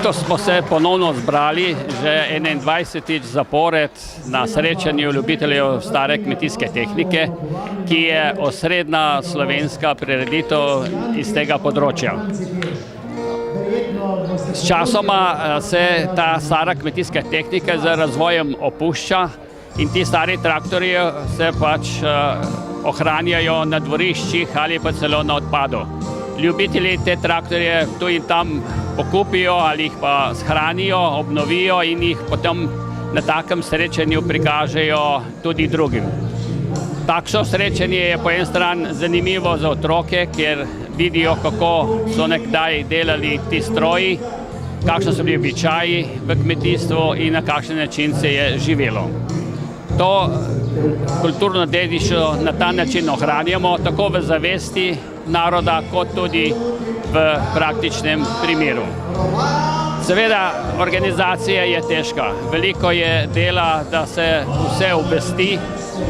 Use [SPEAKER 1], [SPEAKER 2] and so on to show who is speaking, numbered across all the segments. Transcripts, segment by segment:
[SPEAKER 1] Letos smo se ponovno zbrali že 21. zapored na srečanju ljubiteljev stare kmetijske tehnike, ki je osrednja slovenska prireditev iz tega področja. Sčasoma se ta stara kmetijska tehnika z razvojem opušča in ti stari traktorji se pač ohranjajo na dvoriščih ali pa celo na odpadu. Ljubitelji te traktorje tu in tam pokupijo ali jih pa shranijo, obnovijo in jih potem na takem srečanju prikažejo tudi drugim. Takšno srečanje je po eni strani zanimivo za otroke, ker vidijo, kako so nekdaj delali ti stroji, kakšni so bili običaji v kmetijstvu in na kakšen način se je živelo. To kulturno dediščino na ta način ohranjamo, tako v zavesti naroda, kot tudi v praktičnem primeru. Seveda, organizacija je težka. Veliko je dela, da se vse obvesti,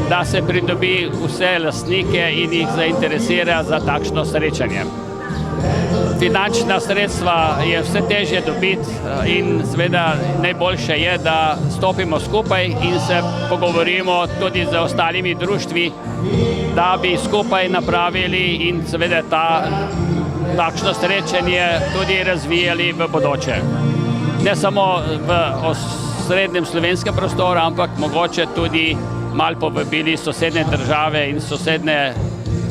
[SPEAKER 1] da se pridobi vse lastnike in jih zainteresira za takšno srečanje. Finančna sredstva je vse težje dobiti in seveda najboljše je, da stopimo skupaj in se pogovorimo tudi z ostalimi društvi, da bi skupaj napravili in seveda takšno srečanje tudi razvijali v bodoče. Ne samo v osrednjem slovenskem prostoru, ampak mogoče tudi malo povabili sosednje države in sosednje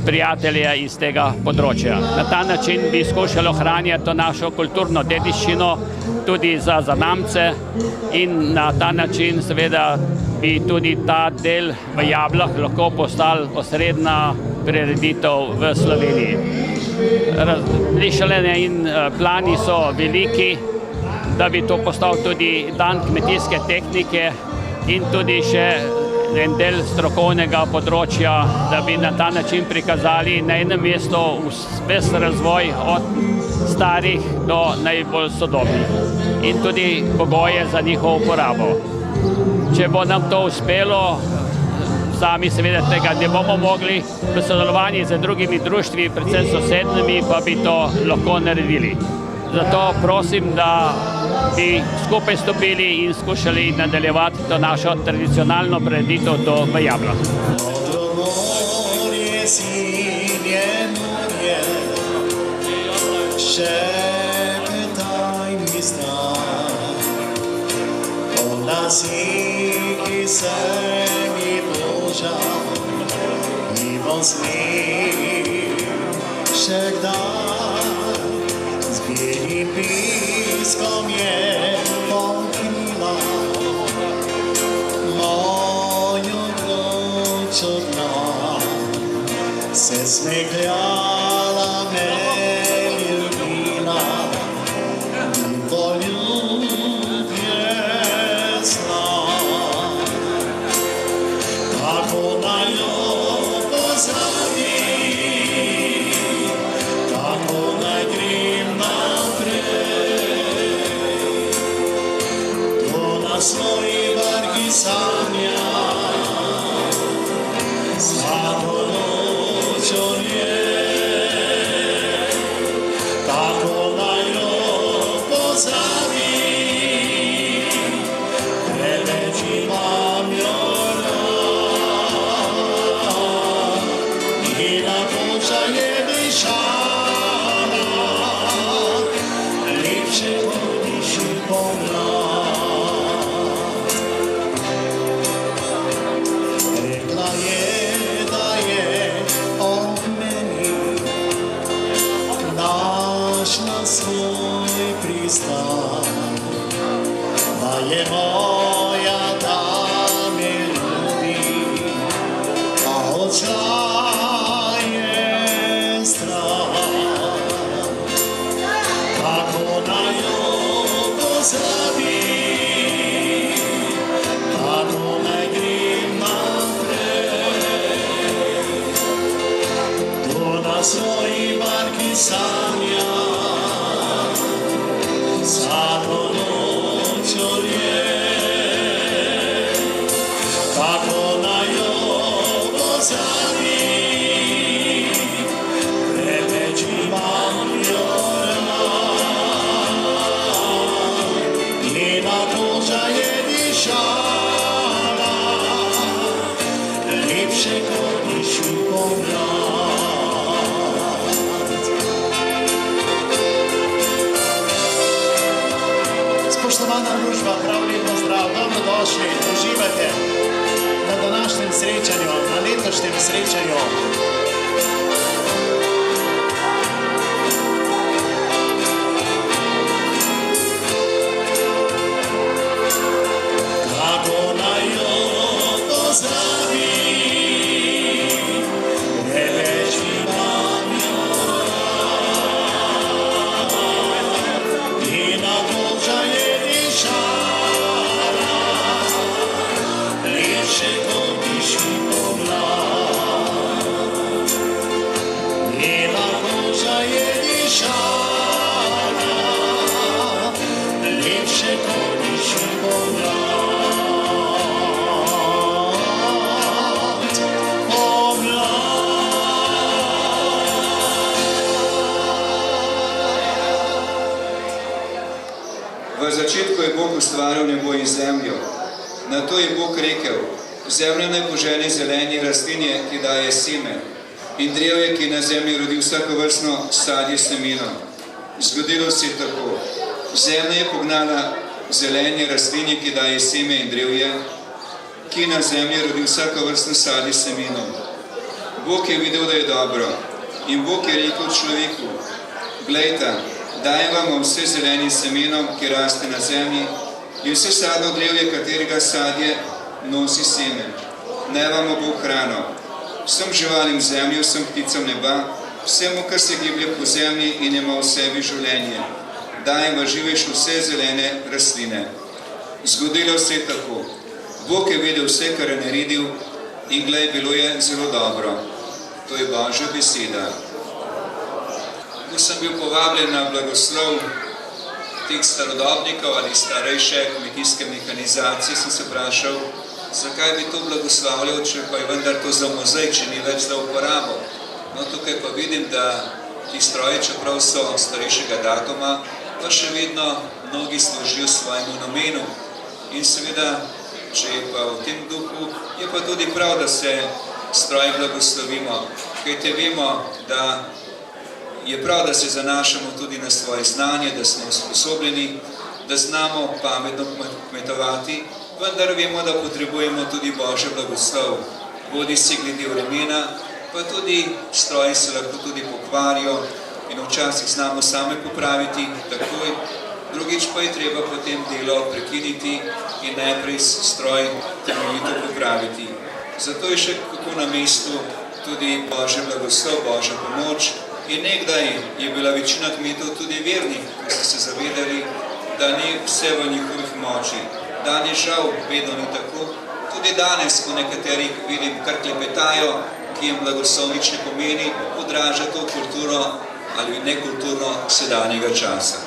[SPEAKER 1] prijatelje iz tega področja. Na ta način bi skušali ohranjati to našo kulturno dediščino tudi za zanamce in na ta način seveda bi tudi ta del v Jablah lahko postal osrednja prireditev v Sloveniji. Razmišljanja in plani so veliki, da bi to postal tudi dan kmetijske tehnike in tudi še en del strokovnega področja, da bi na ta način prikazali na enem mestu ves razvoj od starih do najbolj sodobnih in tudi pogoje za njihovo uporabo. Če bo nam to uspelo, sami seveda tega ne bomo mogli, v sodelovanju z drugimi društvi, predvsem sosednjimi, pa bi to lahko naredili. Zato prosim, da bi skupaj stopili in skušali nadaljevati to našo tradicionalno prireditev tu v Jablah.
[SPEAKER 2] Zbierim piskom je pokryla moją noc od nas, se smekljala me ljubina i poljubje zna. Tako na njo pozdravi, tako na grim svoji barki sanja, slavno noć je, tako najno pozdravi, preleći vam jona, i na poča je dišana, lipše vodiši pomla. Na svoj pristan, da je moja, da me ljubi, a odšla je stran. Kako na njo pozabi, kako ne grim naprej, to na svoji barki sanja. Slavno noć je, lepše koniš v pomlad. Spoštovana družba, prav lep pozdrav, dobrodošli, uživajte na današnjem srečanju, na letošnjem srečanju. Kako naj jo pozdravi, ne več imam jo rad. Njena koža je dišala, lepše kot diši pomlad. Njena koža je dišala, lepše kot diši pomlad.
[SPEAKER 3] V začetku je Bog ustvaril nebo in zemljo. Nato je Bog rekel, zemlja naj požene zeleni rastlinje, ki daje seme, in drevje, ki na zemlji rodi vsakovrstno sadje s semenom. Zgodilo se je tako. Zemlja je pognala zeleni rastlinje, ki daje seme, in drevje, ki na zemlji rodi vsakovrstno sadje s semenom. Bog je videl, da je dobro, in Bog je rekel človeku, glejte, dajem vam vse zeleni semenom, ki raste na zemlji, in vse sadno drevje, katerega sadje nosi seme. Naj vam bo hrano, vsem živalim zemlji, vsem pticam neba, vsemu, kar se giblje po zemlji in ima v sebi življenje. Dajem v živež vse zelene rastline. Zgodilo se je tako. Bog je videl vse, kar je naredil, in glej, bilo je zelo dobro. To je Božja beseda. Ko sem bil povabljen na blagoslov teh starodobnikov ali starejše kmetijske mehanizacije, sem se vprašal, zakaj bi to blagoslavljal, če pa je vendar to za muzej, če ni več za uporabo. No, tukaj pa vidim, da ti stroji, čeprav so starejšega datuma, pa še vedno mnogi služijo svojemu namenu. In seveda, če je pa v tem duhu, je pa tudi prav, da se stroji blagoslovimo, kajte vemo, da je prav, da se zanašamo tudi na svoje znanje, da smo usposobljeni, da znamo pametno kmetovati, vendar vemo, da potrebujemo tudi Božji blagoslov. Bodi si glede vremena, pa tudi stroji se lahko tudi pokvarijo in včasih znamo same popraviti takoj, drugič pa je treba potem delo prekiniti in najprej stroj temeljito popraviti. Zato je še kako na mestu tudi Božji blagoslov, Božja pomoč. In nekdaj je bila večina kmetov tudi vernih, ko so se zavedali, da ni vse v njihovih moči. Danes žal vedno ni tako. Tudi danes, ko nekaterih vidim, kar klepetajo, ki jim blagoslov nič ne pomeni, odraža to kulturo ali nekulturo sedanjega časa.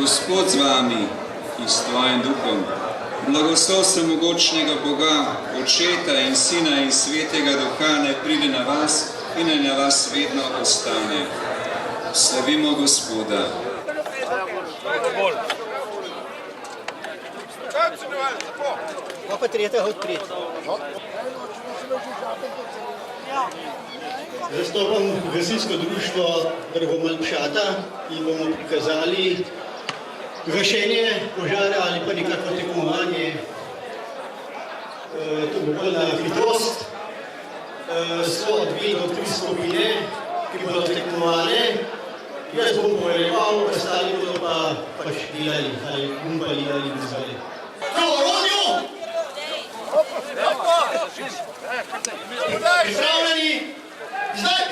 [SPEAKER 3] Gospod z vami in s tvojim duhom. Blagoslov vsemogočnega Boga, Očeta in Sina in Svetega Duha naj pride na vas in naj na vas vedno ostane. Slavimo Gospoda.
[SPEAKER 4] Zastopam gasilsko društvo Drvomalpšata in bomo prikazali gašenje požara ali pa nekako tekmovanje. To bo bolj na hitrost. So 2 do 3 skupine, ki bodo tekmovale. Jaz bom povedal, ostali bodo pa pač delali ali pumpali ali vizali. Pripravljeni? Zdaj!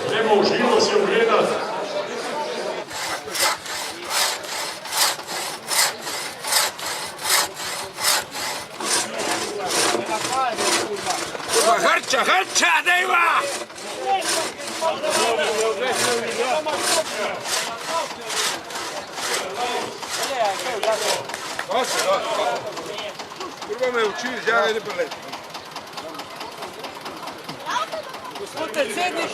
[SPEAKER 5] Gremo v živo se ogledati.
[SPEAKER 6] Hrča, dejva! Kurva me uči, zdaj ne preleti. Gospod predsednik!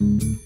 [SPEAKER 7] Thank you.